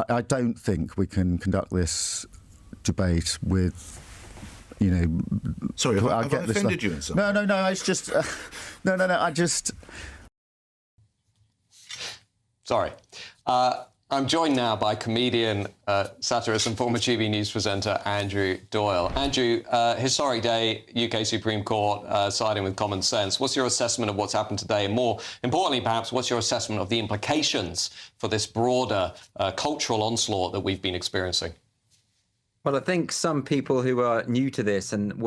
I don't think we can conduct this debate with you know.
Sorry,
I
have I offended you in some?
No. It's just no. I just.
Sorry. I'm joined now by comedian, satirist and former GB News presenter Andrew Doyle. Andrew, historic day, UK Supreme Court siding with common sense. What's your assessment of what's happened today? And more importantly, perhaps, what's your assessment of the implications for this broader cultural onslaught that we've been experiencing?
Well, I think some people who are new to this and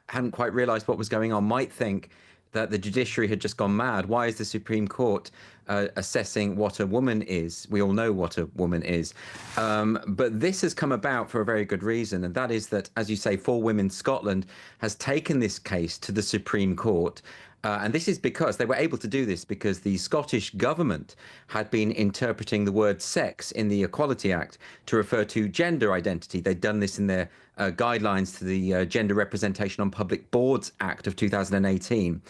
hadn't quite realised what was going on might think that the judiciary had just gone mad. Why is the Supreme Court assessing what a woman is? We all know what a woman is. But this has come about for a very good reason, and that is that, as you say, For Women Scotland has taken this case to the Supreme Court. And this is because they were able to do this because the Scottish government had been interpreting the word sex in the Equality Act to refer to gender identity. They'd done this in their guidelines to the Gender Representation on Public Boards Act of 2018.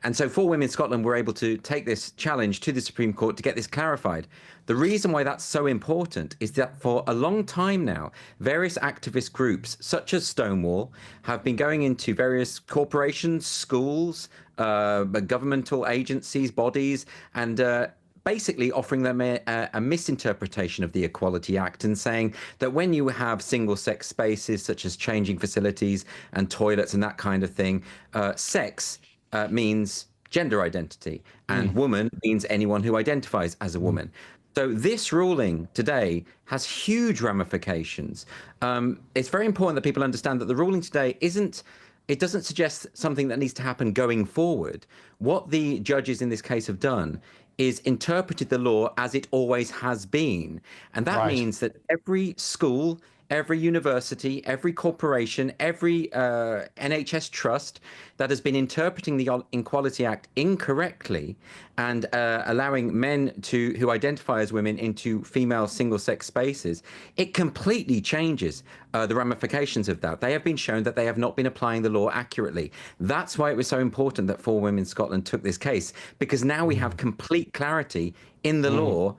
And so For Women Scotland were able to take this challenge to the Supreme Court to get this clarified. The reason why that's so important is that for a long time now, various activist groups, such as Stonewall, have been going into various corporations, schools, governmental agencies, bodies, and basically offering them a misinterpretation of the Equality Act and saying that when you have single-sex spaces, such as changing facilities and toilets and that kind of thing, sex means gender identity, and woman means anyone who identifies as a woman. So this ruling today has huge ramifications. It's very important that people understand that the ruling today it doesn't suggest something that needs to happen going forward. What the judges in this case have done is interpreted the law as it always has been. And that means that every school, every university, every corporation, every NHS trust that has been interpreting the Equality Act incorrectly and allowing men who identify as women into female single-sex spaces, it completely changes the ramifications of that. They have been shown that they have not been applying the law accurately. That's why it was so important that For Women Scotland took this case, because now we have complete clarity in the law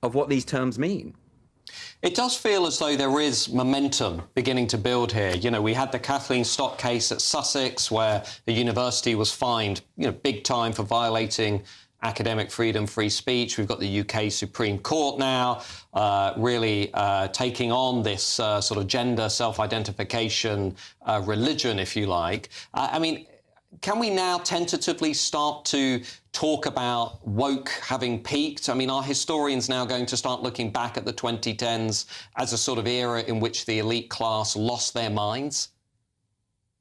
of what these terms mean.
It does feel as though there is momentum beginning to build here. You know, we had the Kathleen Stock case at Sussex where the university was fined, big time for violating academic freedom, free speech. We've got the UK Supreme Court now really taking on this sort of gender self-identification religion, if you like. I mean, can we now tentatively start to talk about woke having peaked? I mean, are historians now going to start looking back at the 2010s as a sort of era in which the elite class lost their minds?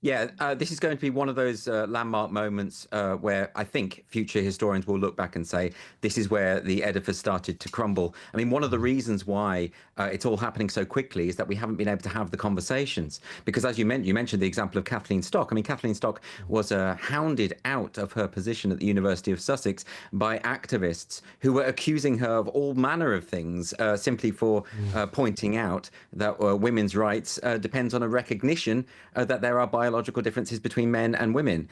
Yeah, this is going to be one of those landmark moments where I think future historians will look back and say, this is where the edifice started to crumble. I mean, one of the reasons why it's all happening so quickly is that we haven't been able to have the conversations. Because as you mentioned the example of Kathleen Stock. I mean, Kathleen Stock was hounded out of her position at the University of Sussex by activists who were accusing her of all manner of things simply for pointing out that women's rights depends on a recognition that there are biological differences between men and women.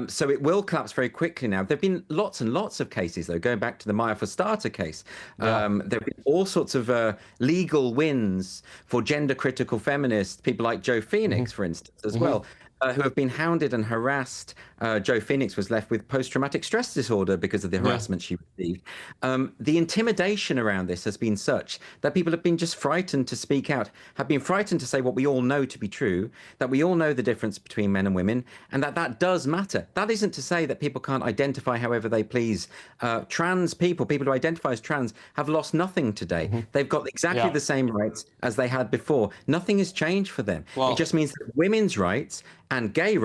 So it will collapse very quickly now. There have been lots and lots of cases, though, going back to the Maya Forstater case. There have been all sorts of legal wins for gender-critical feminists, people like Joe Phoenix, for instance, as well, who have been hounded and harassed. Joe Phoenix was left with post-traumatic stress disorder because of the harassment she received. The intimidation around this has been such that people have been just frightened to speak out, have been frightened to say what we all know to be true, that we all know the difference between men and women, and that does matter. That isn't to say that people can't identify however they please. Trans people who identify as trans, have lost nothing today. They've got exactly the same rights as they had before. Nothing has changed for them. It just means that women's rights and gay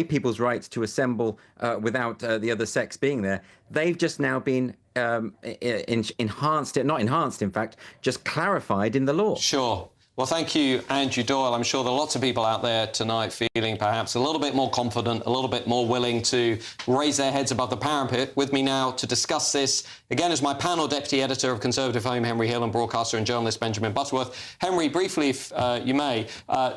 people's rights to assemble without the other sex being there, they've just now been enhanced, not enhanced, in fact, just clarified in the law.
Sure. Well, thank you, Andrew Doyle. I'm sure there are lots of people out there tonight feeling perhaps a little bit more confident, a little bit more willing to raise their heads above the parapet. With me now to discuss this, again, is my panel deputy editor of Conservative Home, Henry Hill, and broadcaster and journalist Benjamin Butterworth. Henry, briefly, if you may,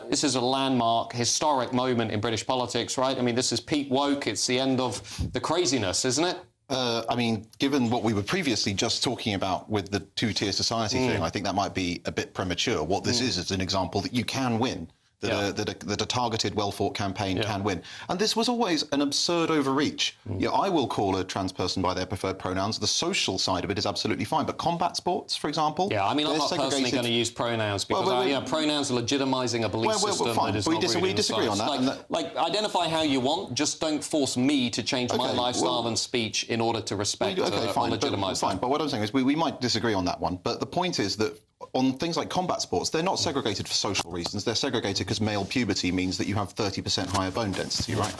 this is a landmark, historic moment in British politics, right? I mean, this is peak woke. It's the end of the craziness, isn't it?
I mean, given what we were previously just talking about with the two-tier society thing, I think that might be a bit premature. What this is an example that you can win.
that a targeted, well-thought campaign can win. And this was always an absurd overreach. You know, I will call a trans person by their preferred pronouns. The social side of it is absolutely fine. But combat sports, for example...
Yeah, I mean, I'm not personally going to use pronouns because pronouns are legitimising a belief system that is not rooted in
we disagree on that.
Like, identify how you want, just don't force me to change my lifestyle and speech in order to respect or legitimise that.
Fine, but what I'm saying is we might disagree on that one. But the point is that on things like combat sports, they're not segregated for social reasons. They're segregated because male puberty means that you have 30% higher bone density, right?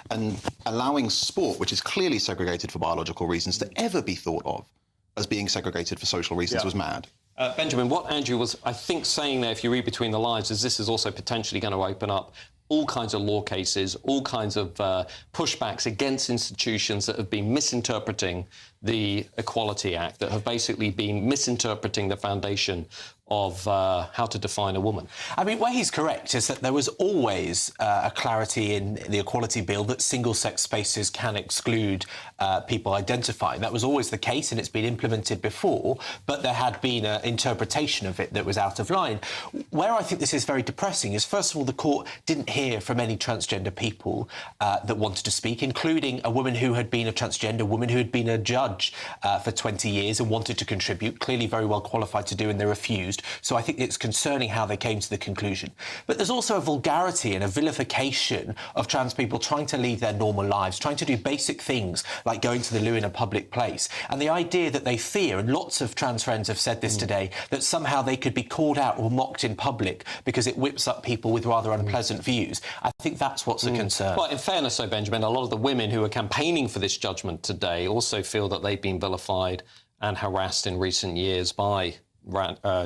And allowing sport, which is clearly segregated for biological reasons, to ever be thought of as being segregated for social reasons was mad.
Benjamin, what Andrew was, I think, saying there, if you read between the lines, is this is also potentially going to open up all kinds of law cases, all kinds of pushbacks against institutions that have been misinterpreting the Equality Act, that have basically been misinterpreting the foundation of how to define a woman.
I mean, where he's correct is that there was always a clarity in the Equality Bill that single-sex spaces can exclude people identifying. That was always the case, and it's been implemented before, but there had been an interpretation of it that was out of line. Where I think this is very depressing is, first of all, the court didn't hear from any transgender people that wanted to speak, including a woman who had been a transgender woman who had been a judge for 20 years and wanted to contribute, clearly very well qualified to do, and they refused. So I think it's concerning how they came to the conclusion. But there's also a vulgarity and a vilification of trans people trying to lead their normal lives, trying to do basic things like going to the loo in a public place. And the idea that they fear, and lots of trans friends have said this today, that somehow they could be called out or mocked in public because it whips up people with rather unpleasant views. I think that's what's a concern.
Well, in fairness, though, Benjamin, a lot of the women who are campaigning for this judgment today also feel that they've been vilified and harassed in recent years by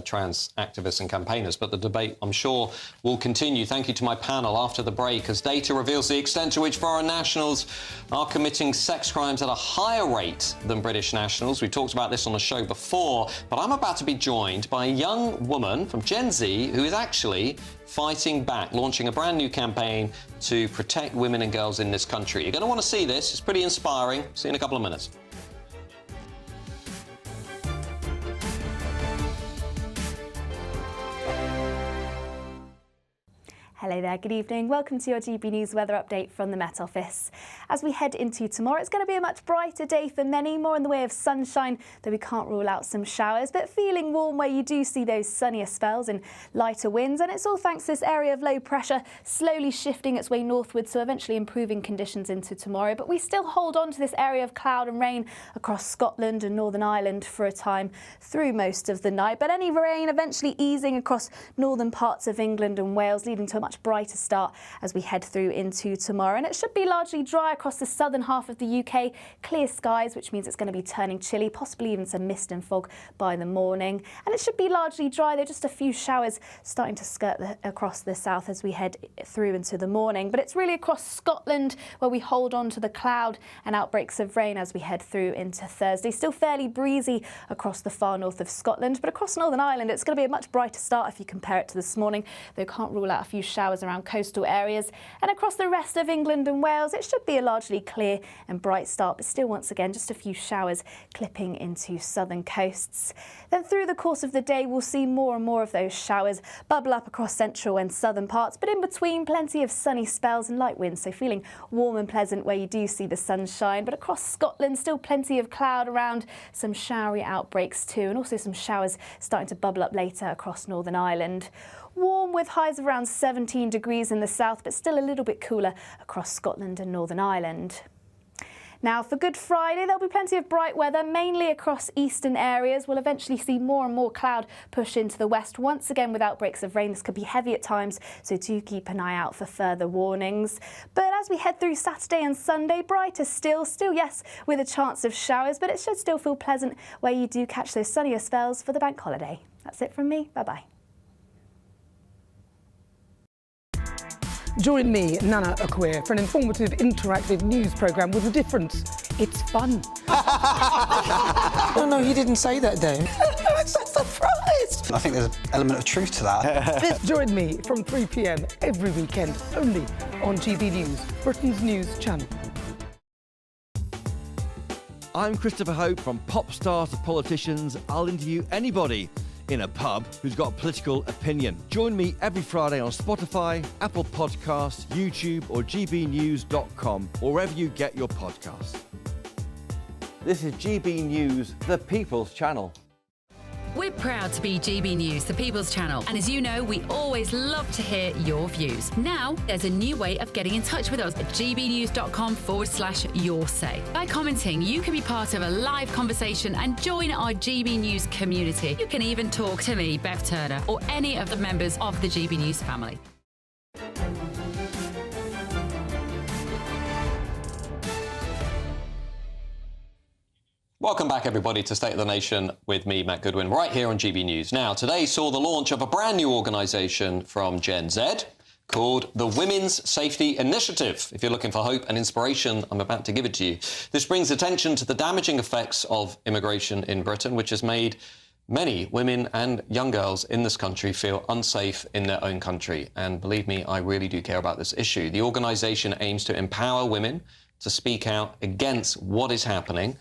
trans activists and campaigners. But the debate, I'm sure, will continue. Thank you to my panel after the break, as data reveals the extent to which foreign nationals are committing sex crimes at a higher rate than British nationals. We talked about this on the show before, but I'm about to be joined by a young woman from Gen Z who is actually fighting back, launching a brand new campaign to protect women and girls in this country. You're going to want to see this. It's pretty inspiring. See you in a couple of minutes.
Hello there, good evening. Welcome to your GB News weather update from the Met Office. As we head into tomorrow, it's going to be a much brighter day for many, more in the way of sunshine, though we can't rule out some showers, but feeling warm where you do see those sunnier spells and lighter winds. And it's all thanks to this area of low pressure slowly shifting its way northwards, so eventually improving conditions into tomorrow. But we still hold on to this area of cloud and rain across Scotland and Northern Ireland for a time through most of the night. But any rain eventually easing across northern parts of England and Wales, leading to a much brighter start as we head through into tomorrow. And it should be largely dry across the southern half of the UK. Clear skies, which means it's going to be turning chilly, possibly even some mist and fog by the morning. And it should be largely dry, though just a few showers starting to skirt across the south as we head through into the morning. But it's really across Scotland where we hold on to the cloud and outbreaks of rain as we head through into Thursday. Still fairly breezy across the far north of Scotland, but across Northern Ireland it's going to be a much brighter start if you compare it to this morning, though can't rule out a few showers around coastal areas. And across the rest of England and Wales it should be a largely clear and bright start, but still once again just a few showers clipping into southern coasts. Then through the course of the day we'll see more and more of those showers bubble up across central and southern parts, but in between plenty of sunny spells and light winds, so feeling warm and pleasant where you do see the sunshine. But across Scotland still plenty of cloud around, some showery outbreaks too, and also some showers starting to bubble up later across Northern Ireland. Warm with highs of around 17 degrees in the south, but still a little bit cooler across Scotland and Northern Ireland. Now, for Good Friday, there'll be plenty of bright weather, mainly across eastern areas. We'll eventually see more and more cloud push into the west, once again with outbreaks of rain. This could be heavy at times, so do keep an eye out for further warnings. But as we head through Saturday and Sunday, brighter still yes, with a chance of showers, but it should still feel pleasant where you do catch those sunnier spells for the bank holiday. That's it from me. Bye-bye.
Join me, Nana Akwe, for an informative, interactive news programme with a difference. It's fun.
No, he didn't say that, Dave.
I'm so surprised.
I think there's an element of truth to that.
Join me from 3 p.m. every weekend, only on GB News, Britain's news channel.
I'm Christopher Hope. From pop stars to politicians, I'll interview anybody
in a pub who's got a political opinion. Join me every Friday on Spotify, Apple Podcasts, YouTube or gbnews.com, or wherever you get your podcasts. This is GB News, the People's Channel.
We're proud to be GB News, the People's Channel. And as you know, we always love to hear your views. Now, there's a new way of getting in touch with us at gbnews.com/yoursay. By commenting, you can be part of a live conversation and join our GB News community. You can even talk to me, Bev Turner, or any of the members of the GB News family.
Welcome back, everybody, to State of the Nation with me, Matt Goodwin, right here on GB News. Now, today saw the launch of a brand new organisation from Gen Z called the Women's Safety Initiative. If you're looking for hope and inspiration, I'm about to give it to you. This brings attention to the damaging effects of immigration in Britain, which has made many women and young girls in this country feel unsafe in their own country. And believe me, I really do care about this issue. The organisation aims to empower women to speak out against what is happening.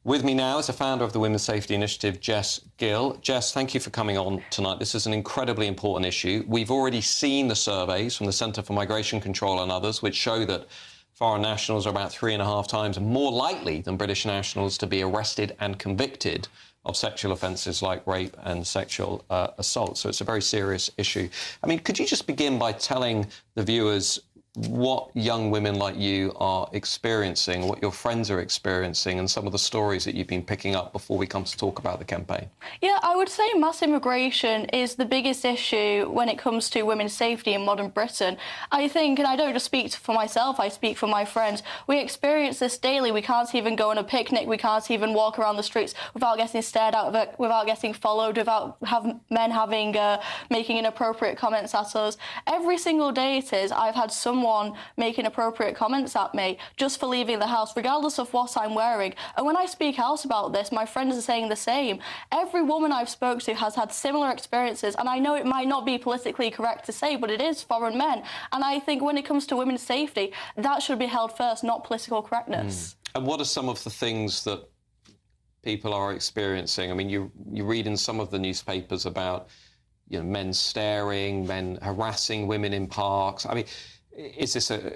With me now is the founder of the Women's Safety Initiative, Jess Gill. Jess, thank you for coming on tonight. This is an incredibly important issue. We've already seen the surveys from the Centre for Migration Control and others, which show that foreign nationals are about 3.5 times more likely than British nationals to be arrested and convicted of sexual offences like rape and sexual assault. So it's a very serious issue. I mean, could you just begin by telling the viewers what young women like you are experiencing, what your friends are experiencing, and some of the stories that you've been picking up before we come to talk about the campaign?
Yeah, I would say mass immigration is the biggest issue when it comes to women's safety in modern Britain. I think, and I don't just speak for myself, I speak for my friends, we experience this daily. We can't even go on a picnic, we can't even walk around the streets without getting stared at, without getting followed, without men making inappropriate comments at us. Every single day it is, I've had someone making inappropriate comments at me just for leaving the house, regardless of what I'm wearing. And when I speak out about this, my friends are saying the same. Every woman I've spoken to has had similar experiences, and I know it might not be politically correct to say, but it is foreign men. And I think when it comes to women's safety, that should be held first, not political correctness.
And what are some of the things that people are experiencing? I mean, you read in some of the newspapers about, you know, men staring, men harassing women in parks. I mean, is this a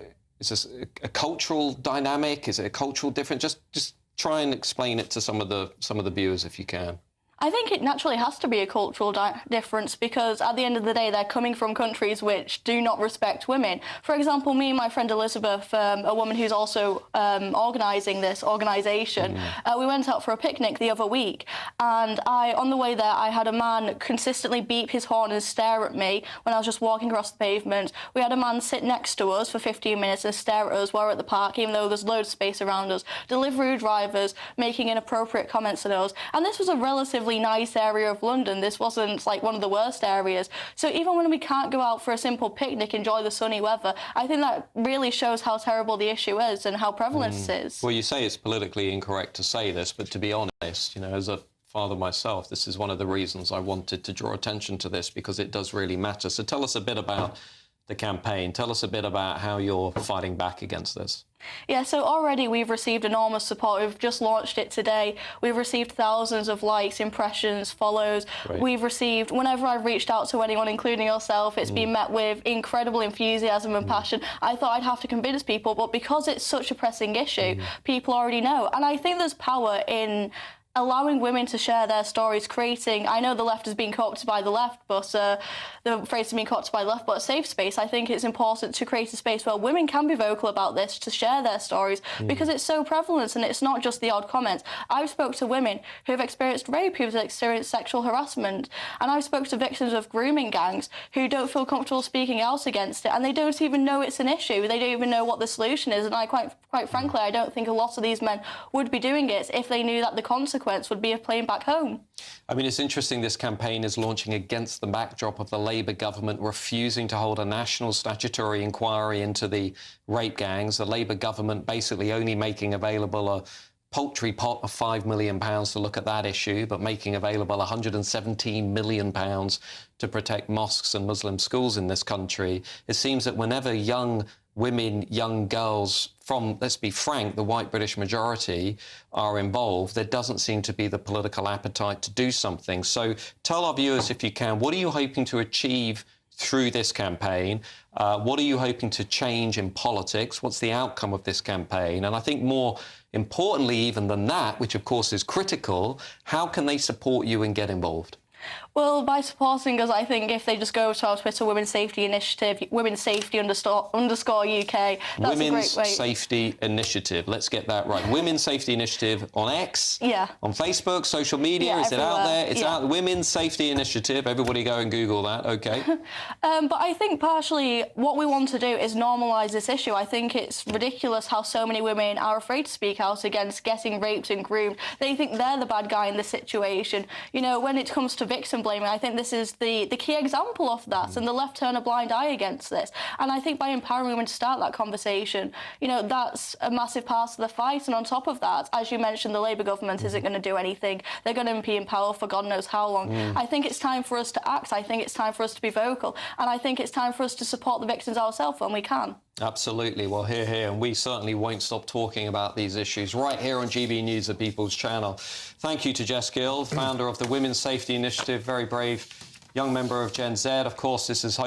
cultural dynamic? Is it a cultural difference? Just try and explain it to some of the viewers if you can.
I think it naturally has to be a cultural difference because at the end of the day, they're coming from countries which do not respect women. For example, me and my friend Elizabeth, a woman who's also organising this organisation, we went out for a picnic the other week, and on the way there, I had a man consistently beep his horn and stare at me when I was just walking across the pavement. We had a man sit next to us for 15 minutes and stare at us while we're at the park, even though there's loads of space around us. Delivery drivers making inappropriate comments at us, and this was a relatively nice area of London. This wasn't like one of the worst areas. So even when we can't go out for a simple picnic, enjoy the sunny weather, I think that really shows how terrible the issue is and how prevalent it is.
Well, you say it's politically incorrect to say this, but to be honest, you know, as a father myself, this is one of the reasons I wanted to draw attention to this, because it does really matter. So tell us a bit about the campaign. Tell us a bit about how you're fighting back against this.
Yeah, so already we've received enormous support. We've just launched it today. We've received thousands of likes, impressions, follows. Right. We've received, whenever I've reached out to anyone, including yourself, it's been met with incredible enthusiasm and passion. I thought I'd have to convince people, but because it's such a pressing issue, people already know. And I think there's power in allowing women to share their stories, creating, I know the left has been co-opted by the left, but the phrase has been co-opted by the left, but a safe space. I think it's important to create a space where women can be vocal about this, to share their stories, because it's so prevalent and it's not just the odd comment. I've spoke to women who have experienced rape, who have experienced sexual harassment, and I've spoke to victims of grooming gangs who don't feel comfortable speaking out against it, and they don't even know it's an issue. They don't even know what the solution is, and quite frankly, I don't think a lot of these men would be doing it if they knew that the consequence would be a plane back home.
I mean, it's interesting this campaign is launching against the backdrop of the Labour government refusing to hold a national statutory inquiry into the rape gangs, the Labour government basically only making available a paltry pot of £5 million to look at that issue, but making available £117 million to protect mosques and Muslim schools in this country. It seems that whenever young women, young girls from, let's be frank, the white British majority are involved, there doesn't seem to be the political appetite to do something. So tell our viewers, if you can, what are you hoping to achieve through this campaign? What are you hoping to change in politics? What's the outcome of this campaign? And I think more importantly even than that, which of course is critical, how can they support you and get involved?
Well, by supporting us, I think if they just go to our Twitter, Women's Safety Initiative, Women's Safety _UK, that's
Women's
a great way.
Safety Initiative, let's get that right. Women's Safety Initiative on X, on Facebook, social media, is it out there? It's out. Women's Safety Initiative, everybody go and Google that, OK.
But I think partially what we want to do is normalise this issue. I think it's ridiculous how so many women are afraid to speak out against getting raped and groomed. They think they're the bad guy in this situation. You know, when it comes to victim blaming, I think this is the key example of that, and the left turn a blind eye against this. And I think by empowering women to start that conversation, you know, that's a massive part of the fight. And on top of that, as you mentioned, the Labour government isn't going to do anything. They're going to be in power for God knows how long. I think it's time for us to act. I think it's time for us to be vocal. And I think it's time for us to support the victims ourselves when we can. Absolutely. Well, here, and we certainly won't stop talking about these issues right here on GB News, the People's Channel. Thank you to Jess Gill, founder of the Women's Safety Initiative, very brave young member of Gen Z. Of course, this is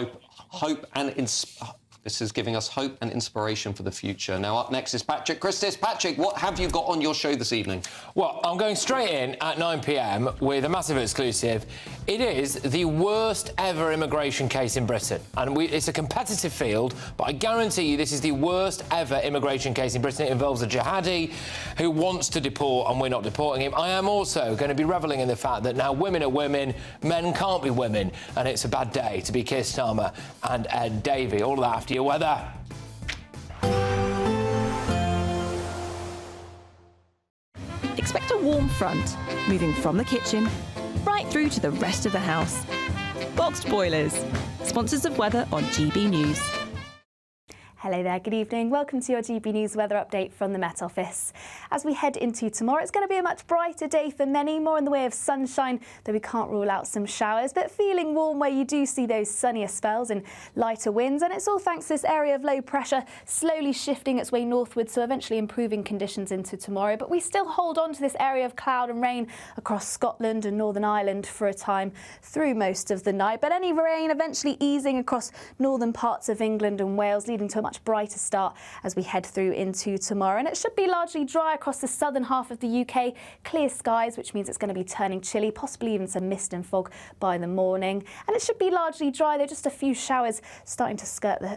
this is giving us hope and inspiration for the future. Now, up next is Patrick Christis. Patrick, what have you got on your show this evening?
Well, I'm going straight in at 9 p.m. with a massive exclusive. It is the worst ever immigration case in Britain. And it's a competitive field, but I guarantee you this is the worst ever immigration case in Britain. It involves a jihadi who wants to deport, and we're not deporting him. I am also going to be revelling in the fact that now women are women, men can't be women, and it's a bad day to be Keir Starmer and Ed Davey. All of that after your weather.
Expect a warm front, moving from the kitchen right through to the rest of the house. Boxed Boilers, sponsors of weather on GB News.
Hello there, good evening. Welcome to your GB News weather update from the Met Office. As we head into tomorrow, it's going to be a much brighter day for many, more in the way of sunshine, though we can't rule out some showers, but feeling warm where you do see those sunnier spells and lighter winds. And it's all thanks to this area of low pressure slowly shifting its way northwards, so eventually improving conditions into tomorrow. But we still hold on to this area of cloud and rain across Scotland and Northern Ireland for a time through most of the night. But any rain eventually easing across northern parts of England and Wales, leading to a much brighter start as we head through into tomorrow. And it should be largely dry across the southern half of the UK. Clear skies, which means it's going to be turning chilly, possibly even some mist and fog by the morning. And it should be largely dry, though just a few showers starting to skirt the